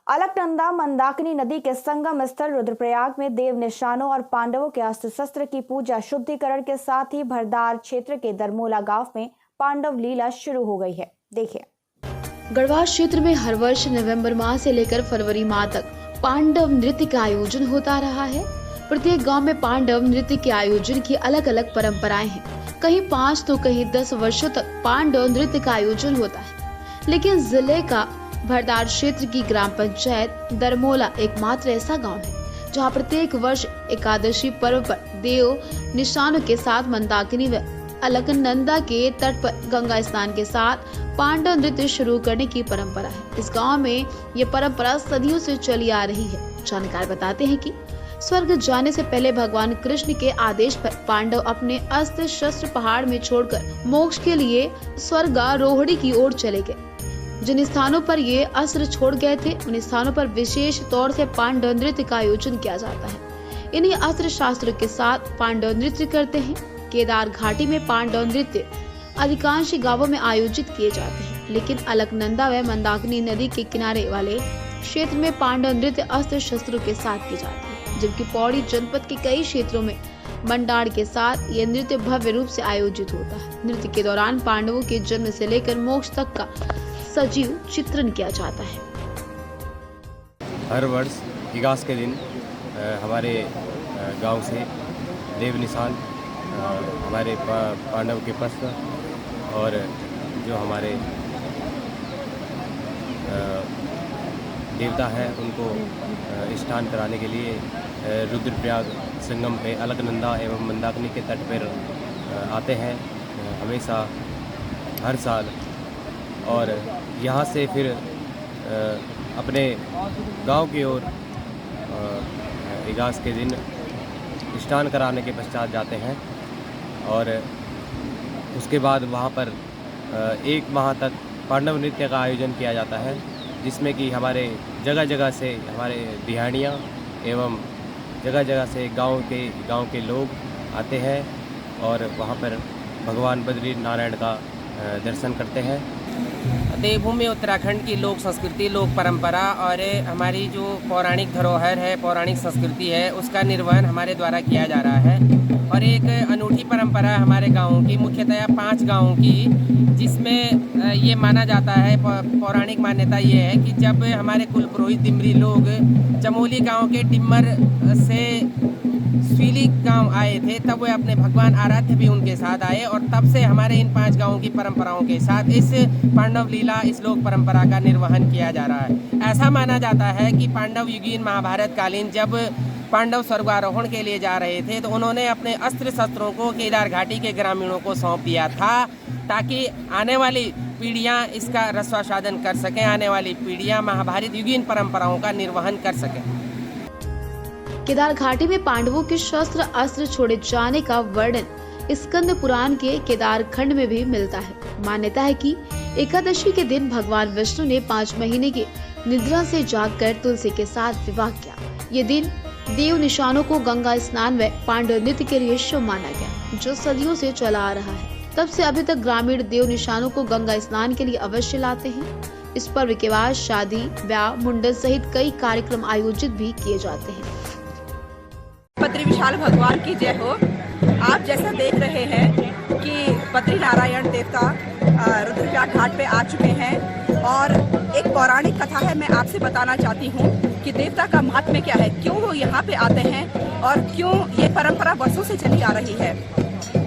अलकनंदा मंदाकिनी नदी के संगम स्थल रुद्रप्रयाग में देव निशानों और पांडवों के अस्त्र शस्त्र की पूजा शुद्धिकरण के साथ ही भरदार क्षेत्र के दरमोला गांव में पांडव लीला शुरू हो गई है। देखिए, गढ़वाल क्षेत्र में हर वर्ष नवंबर माह से लेकर फरवरी माह तक पांडव नृत्य का आयोजन होता रहा है। प्रत्येक गांव में पांडव नृत्य के आयोजन की अलग अलग परंपराएं हैं। कहीं 5 तो कहीं 10 वर्षों तक पांडव नृत्य का आयोजन होता है। लेकिन जिले का भरदार क्षेत्र की ग्राम पंचायत दरमोला एकमात्र ऐसा गांव है जहां प्रत्येक वर्ष एकादशी पर्व पर देव निशानों के साथ मंदाकिनी व अलकनंदा के तट पर गंगा स्नान के साथ पांडव नृत्य शुरू करने की परंपरा है। इस गांव में ये परंपरा सदियों से चली आ रही है। जानकार बताते हैं कि स्वर्ग जाने से पहले भगवान कृष्ण के आदेश पर पांडव अपने अस्त्र शस्त्र पहाड़ में छोड़कर मोक्ष के लिए स्वर्गारोहणी की ओर चले गए। जिन स्थानों पर ये अस्त्र छोड़ गए थे उन स्थानों पर विशेष तौर से पांडव नृत्य का आयोजन किया जाता है। इन्हीं अस्त्र शास्त्रों के साथ पांडव नृत्य करते हैं। केदार घाटी में पांडव नृत्य अधिकांश गांवों में आयोजित किए जाते हैं, लेकिन अलकनंदा व मंदाकिनी नदी के किनारे वाले क्षेत्र में पांडव नृत्य अस्त्र शस्त्रों के साथ की जाती है। जबकि पौड़ी जनपद के कई क्षेत्रों में मंडार के साथ यह नृत्य भव्य रूप से आयोजित होता है। नृत्य के दौरान पांडवों के जन्म से लेकर मोक्ष तक का सजीव चित्रण किया जाता है। हर वर्ष इगास के दिन हमारे गांव से देव निशान हमारे पांडव के पश्च और जो हमारे देवता हैं उनको स्नान कराने के लिए रुद्रप्रयाग संगम पे अलकनंदा एवं मंदाकिनी के तट पर आते हैं हमेशा हर साल। और यहाँ से फिर अपने गांव की ओर इगास के दिन स्नान कराने के पश्चात जाते हैं और उसके बाद वहाँ पर 1 माह तक पांडव नृत्य का आयोजन किया जाता है, जिसमें कि हमारे जगह जगह से हमारे बिहाड़ियाँ एवं जगह जगह से गांव के लोग आते हैं और वहाँ पर भगवान बद्री नारायण का दर्शन करते हैं। देवभूमि उत्तराखंड की लोक संस्कृति, लोक परंपरा और हमारी जो पौराणिक धरोहर है, पौराणिक संस्कृति है, उसका निर्वहन हमारे द्वारा किया जा रहा है। और एक अनूठी परंपरा हमारे गाँवों की, मुख्यतः 5 गाँवों की, जिसमें ये माना जाता है, पौराणिक मान्यता ये है कि जब हमारे कुल पुरोहित दिमरी लोग चमोली गाँव के टिम्मर से स्वीली गांव आए थे, तब वे अपने भगवान आराध्य भी उनके साथ आए और तब से हमारे इन 5 गांवों की परंपराओं के साथ इस पांडव लीला, इस लोक परंपरा का निर्वहन किया जा रहा है। ऐसा माना जाता है कि पांडव युगीन महाभारत कालीन जब पांडव स्वर्गारोहण के लिए जा रहे थे तो उन्होंने अपने अस्त्र शस्त्रों को केदार घाटी के ग्रामीणों को सौंप दिया था, ताकि आने वाली पीढ़ियाँ इसका रसास्वादन कर सकें, आने वाली पीढ़ियाँ महाभारत युगीन परंपराओं का निर्वहन कर सकें। केदार घाटी में पांडवों के शस्त्र अस्त्र छोड़े जाने का वर्णन स्कंद पुराण के केदार खंड में भी मिलता है। मान्यता है कि एकादशी के दिन भगवान विष्णु ने 5 महीने की निद्रा से जागकर तुलसी के साथ विवाह किया। ये दिन देव निशानों को गंगा स्नान व पांडव नृत्य के लिए शुभ माना गया, जो सदियों से चला आ रहा है। तब से अभी तक ग्रामीण देव निशानों को गंगा स्नान के लिए अवश्य लाते हैं। इस पर्व के बाद शादी, ब्याह, मुंडन सहित कई कार्यक्रम आयोजित भी किए जाते हैं। बद्री विशाल भगवान की जय हो। आप जैसा देख रहे हैं कि बद्री नारायण देवता रुद्रप्रयाग घाट पे आ चुके हैं और एक पौराणिक कथा है, मैं आपसे बताना चाहती हूँ कि देवता का महात्म्य क्या है, क्यों वो यहाँ पे आते हैं और क्यों ये परंपरा वर्षों से चली आ रही है।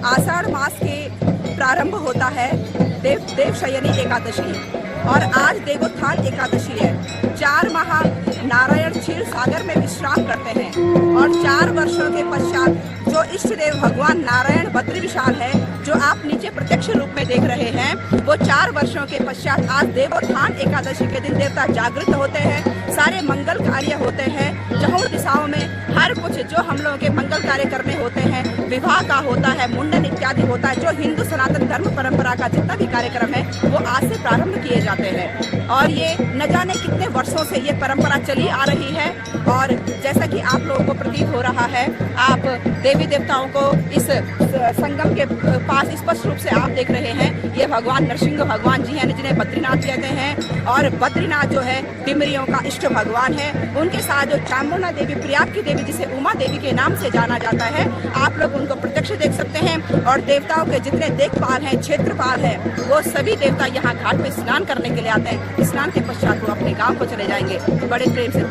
आषाढ़ मास के प्रारंभ होता है देवशयनी एकादशी और आज देवोत्थान एकादशी है। 4 माह नारायण क्षीर सागर में विश्राम करते हैं और 4 वर्षों के पश्चात जो इष्ट देव भगवान नारायण बद्री विशाल है, जो आप नीचे प्रत्यक्ष रूप में देख रहे हैं, वो 4 वर्षों के पश्चात आज देवोत्थान एकादशी के दिन देवता जागृत होते हैं। सारे मंगल कार्य होते हैं, चहुं दिशाओं में हर कुछ जो हम लोगों के मंगल कार्य करने होते हैं, विवाह का होता है, मुंडन इत्यादि होता है, जो हिंदू सनातन धर्म परंपरा का जितना भी कार्यक्रम है वो आज से प्रारंभ किए जाते हैं। और ये न जाने कितने वर्षों से ये परंपरा चली आ रही है। और जैसा कि आप लोगों को प्रतीत हो रहा है, आप देवी देवताओं को इस संगम के पास स्पष्ट रूप से आप देख रहे रहे हैं। ये भगवान नरसिंह भगवान जी हैं जिन्हें बद्रीनाथ कहते हैं, और बद्रीनाथ जो है टिमरियों का इष्ट भगवान है। उनके साथ जो चामुंडा देवी, प्रयाग की देवी जिसे उमा देवी के नाम से जाना जाता है, आप लोग उनको प्रत्यक्ष देख सकते हैं। और देवताओं के जितने देखभाल हैं, क्षेत्रपाल है, वो सभी देवता यहाँ घाट पे स्नान करने के लिए आते हैं। स्नान के पश्चात वो अपने गाँव को चले जाएंगे। बड़े प्रेम से